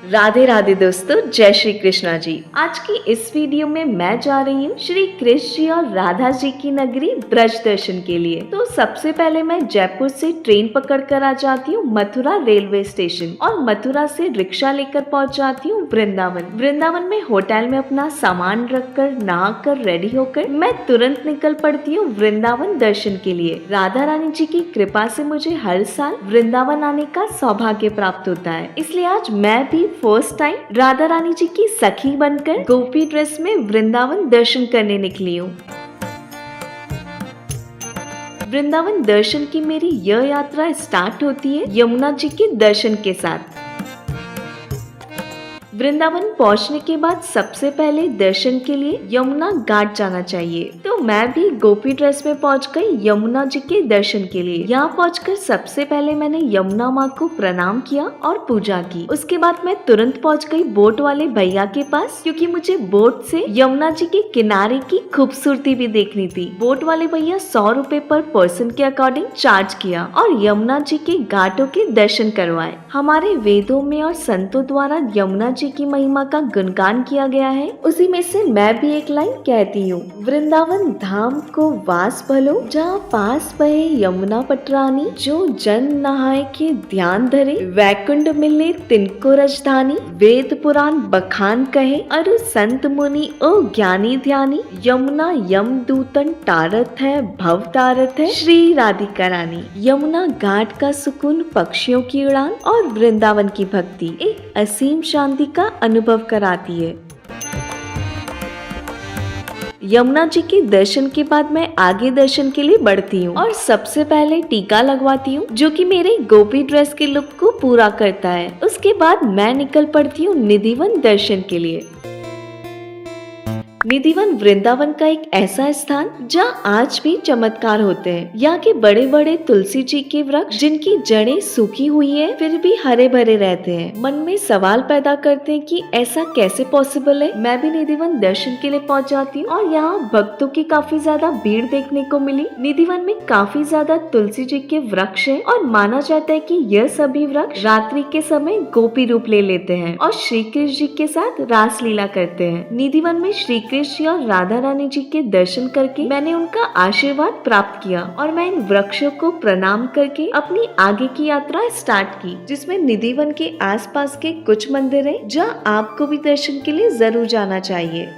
राधे राधे दोस्तों, जय श्री कृष्णा जी। आज की इस वीडियो में मैं जा रही हूँ श्री कृष्ण जी और राधा जी की नगरी ब्रज दर्शन के लिए। तो सबसे पहले मैं जयपुर से ट्रेन पकड़ कर आ जाती हूँ मथुरा रेलवे स्टेशन और मथुरा से रिक्शा लेकर पहुँच जाती हूँ वृंदावन। वृंदावन में होटल में अपना सामान रखकर नहाकर रेडी होकर मैं तुरंत निकल पड़ती हूँ वृंदावन दर्शन के लिए। राधा रानी जी की कृपा से मुझे हर साल वृंदावन आने का सौभाग्य प्राप्त होता है, इसलिए आज मैं भी फर्स्ट टाइम राधा रानी जी की सखी बनकर गोपी ड्रेस में वृंदावन दर्शन करने निकली हूँ। वृंदावन दर्शन की मेरी यह यात्रा स्टार्ट होती है यमुना जी के दर्शन के साथ। वृंदावन पहुंचने के बाद सबसे पहले दर्शन के लिए यमुना घाट जाना चाहिए, तो मैं भी गोपी ड्रेस में पहुंच गई यमुना जी के दर्शन के लिए। यहाँ पहुंचकर सबसे पहले मैंने यमुना माँ को प्रणाम किया और पूजा की। उसके बाद मैं तुरंत पहुंच गई बोट वाले भैया के पास, क्योंकि मुझे बोट से यमुना जी के किनारे की खूबसूरती भी देखनी थी। बोट वाले भैया 100 रुपए पर पर्सन के अकॉर्डिंग चार्ज किया और यमुना जी के घाटों के दर्शन करवाए। हमारे वेदों में और संतों द्वारा यमुना जी की महिमा का गुणगान किया गया है, उसी में से मैं भी एक लाइन कहती हूँ। वृंदावन धाम को वास भलो, जहाँ पास बहे यमुना पटरानी, जो जन नहाए के ध्यान धरे, वैकुंठ मिले तिनको रजधानी, वेद पुराण बखान कहे, अरु संत मुनि ओ ज्ञानी ध्यानी, यमुना यम दूतन टारत है भव तारत है, श्री राधिका रानी। यमुना घाट का सुकून, पक्षियों की उड़ान और वृंदावन की भक्ति एक असीम शांति का अनुभव कराती है। यमुना जी के दर्शन के बाद मैं आगे दर्शन के लिए बढ़ती हूँ और सबसे पहले टीका लगवाती हूँ, जो कि मेरे गोपी ड्रेस के लुक को पूरा करता है। उसके बाद मैं निकल पड़ती हूँ निधिवन दर्शन के लिए। निधिवन वृंदावन का एक ऐसा स्थान जहाँ आज भी चमत्कार होते हैं। यहाँ के बड़े बड़े तुलसी जी के वृक्ष, जिनकी जड़ें सूखी हुई है फिर भी हरे भरे रहते हैं, मन में सवाल पैदा करते हैं कि ऐसा कैसे पॉसिबल है। मैं भी निधिवन दर्शन के लिए पहुँच जाती हूँ और यहाँ भक्तों की काफी ज्यादा भीड़ देखने को मिली। निधिवन में काफी ज्यादा तुलसी जी के वृक्ष है और माना जाता है कि यह सभी वृक्ष रात्रि के समय गोपी रूप ले लेते हैं और श्री कृष्ण जी के साथ रास लीला करते हैं। निधिवन में श्री कृष्ण और राधा रानी जी के दर्शन करके मैंने उनका आशीर्वाद प्राप्त किया और मैं इन वृक्षों को प्रणाम करके अपनी आगे की यात्रा स्टार्ट की, जिसमें निधिवन के आसपास के कुछ मंदिर हैं जहां आपको भी दर्शन के लिए जरूर जाना चाहिए।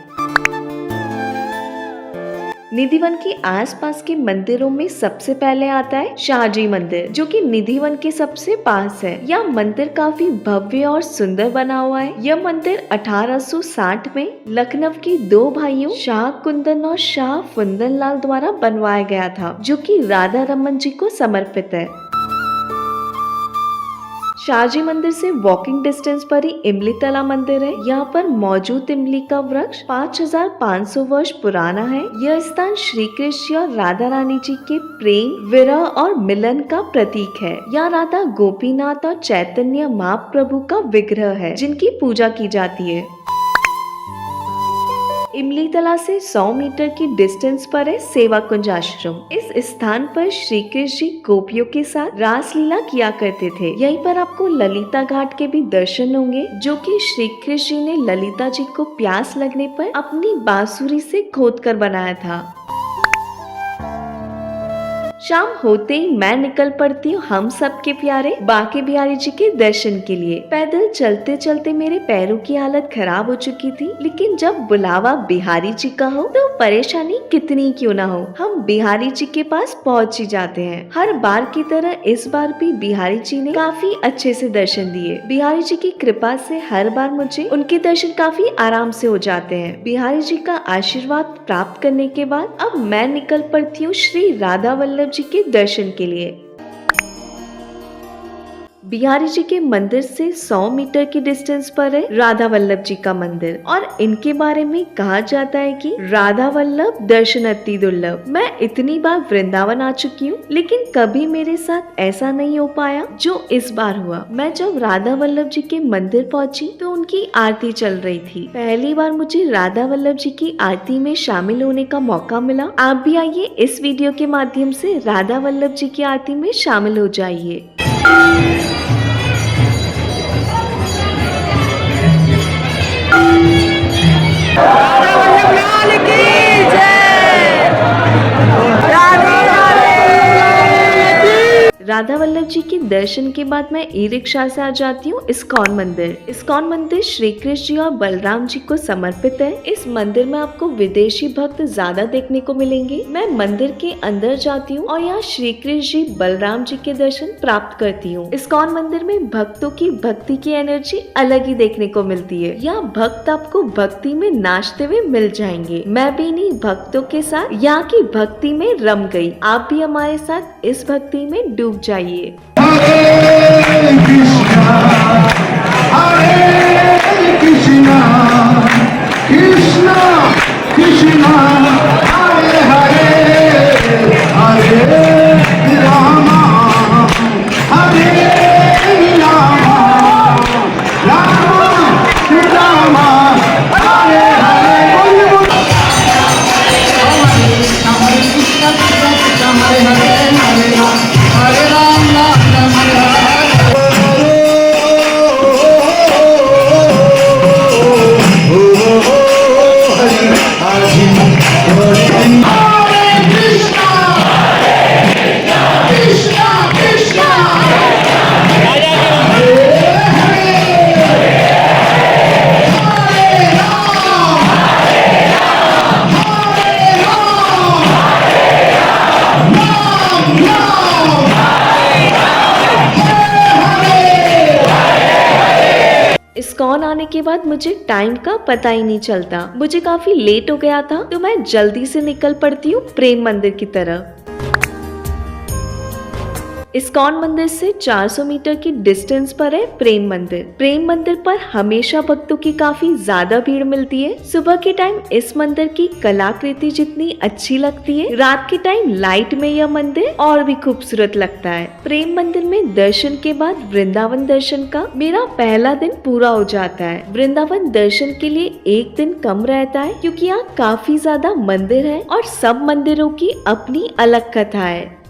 निधिवन के आसपास के मंदिरों में सबसे पहले आता है शाहजी मंदिर, जो कि निधिवन के सबसे पास है। यह मंदिर काफी भव्य और सुंदर बना हुआ है। यह मंदिर 1860 में लखनऊ के दो भाइयों शाह कुंदन और शाह फुंदन लाल द्वारा बनवाया गया था, जो कि राधा रमन जी को समर्पित है। शाहजी मंदिर से वॉकिंग डिस्टेंस पर ही इमली तला मंदिर है। यहाँ पर मौजूद इमली का वृक्ष 5500 वर्ष पुराना है। यह स्थान श्री कृष्ण और राधा रानी जी के प्रेम, विरह और मिलन का प्रतीक है। यहाँ राधा गोपीनाथ और चैतन्य महाप्रभु का विग्रह है, जिनकी पूजा की जाती है। इमली तला से 100 मीटर की डिस्टेंस पर है सेवा कुंज आश्रम। इस स्थान पर श्री कृष्ण जी गोपियों के साथ रास लीला किया करते थे। यहीं पर आपको ललिता घाट के भी दर्शन होंगे, जो कि श्री कृष्ण जी ने ललिता जी को प्यास लगने पर अपनी बांसुरी से खोदकर बनाया था। शाम होते ही मैं निकल पड़ती हूँ हम सबके प्यारे बांके बिहारी जी के दर्शन के लिए। पैदल चलते चलते मेरे पैरों की हालत खराब हो चुकी थी, लेकिन जब बुलावा बिहारी जी का हो तो परेशानी कितनी क्यों ना हो, हम बिहारी जी के पास पहुँच ही जाते हैं। हर बार की तरह इस बार भी बिहारी जी ने काफी अच्छे से दर्शन दिए। बिहारी जी की कृपा से हर बार मुझे उनके दर्शन काफी आराम से हो जाते हैं। बिहारी जी का आशीर्वाद प्राप्त करने के बाद अब मैं निकल पड़ती हूँ श्री राधा वल्लभ जी के दर्शन के लिए। बिहारी जी के मंदिर से 100 मीटर की डिस्टेंस पर है राधा वल्लभ जी का मंदिर और इनके बारे में कहा जाता है कि राधा वल्लभ दर्शन अति दुर्लभ। मैं इतनी बार वृंदावन आ चुकी हूँ, लेकिन कभी मेरे साथ ऐसा नहीं हो पाया जो इस बार हुआ। मैं जब राधा वल्लभ जी के मंदिर पहुँची तो उनकी आरती चल रही थी। पहली बार मुझे राधा वल्लभ जी की आरती में शामिल होने का मौका मिला। आप भी आइए इस वीडियो के माध्यम से राधा वल्लभ जी की आरती में शामिल हो जाइए। राधा वल्लभ जी के दर्शन के बाद मैं ई रिक्शा से आ जाती हूँ इस्कॉन मंदिर। इस्कॉन मंदिर श्री कृष्ण जी और बलराम जी को समर्पित है। इस मंदिर में आपको विदेशी भक्त ज्यादा देखने को मिलेंगे। मैं मंदिर के अंदर जाती हूँ और यहाँ श्री कृष्ण जी बलराम जी के दर्शन प्राप्त करती हूँ। इस्कॉन मंदिर में भक्तों की भक्ति की एनर्जी अलग ही देखने को मिलती है। यहाँ भक्त आपको भक्ति में नाचते हुए मिल जाएंगे। मैं भी इन्हीं भक्तों के साथ यहाँ की भक्ति में रम गई। आप भी हमारे साथ इस भक्ति में डूब जाइए। हरे कृष्णा कृष्णा कृष्णा हरे हरे हरे रामा हरे रामा रामा रामा हरे हरे हरे कृष्ण हरे हरे हरे राम हरे राम राम राम इस्कॉन आने के बाद मुझे टाइम का पता ही नहीं चलता। मुझे काफी लेट हो गया था तो मैं जल्दी से निकल पड़ती हूँ प्रेम मंदिर की तरफ। इस्कॉन मंदिर से 400 मीटर की डिस्टेंस पर है प्रेम मंदिर। प्रेम मंदिर पर हमेशा भक्तों की काफी ज्यादा भीड़ मिलती है। सुबह के टाइम इस मंदिर की कलाकृति जितनी अच्छी लगती है, रात के टाइम लाइट में यह मंदिर और भी खूबसूरत लगता है। प्रेम मंदिर में दर्शन के बाद वृंदावन दर्शन का मेरा पहला दिन पूरा हो जाता है। वृंदावन दर्शन के लिए एक दिन कम रहता है क्योंकि यहाँ काफी ज्यादा मंदिर है और सब मंदिरों की अपनी अलग कथा है।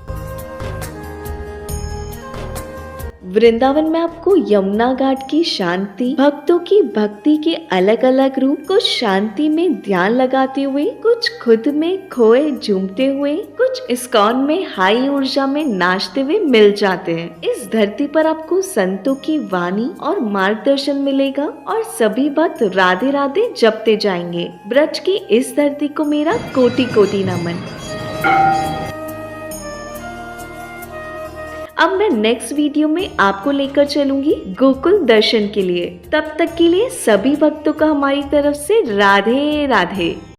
वृंदावन में आपको यमुना घाट की शांति, भक्तों की भक्ति के अलग अलग रूप, कुछ शांति में ध्यान लगाते हुए, कुछ खुद में खोए झूमते हुए, कुछ इस्कॉन में हाई ऊर्जा में नाचते हुए मिल जाते हैं। इस धरती पर आपको संतों की वाणी और मार्गदर्शन मिलेगा और सभी भक्त राधे राधे जपते जाएंगे। ब्रज की इस धरती को मेरा कोटि कोटि नमन। अब मैं नेक्स्ट वीडियो में आपको लेकर चलूंगी गोकुल दर्शन के लिए। तब तक के लिए सभी भक्तों का हमारी तरफ से राधे राधे।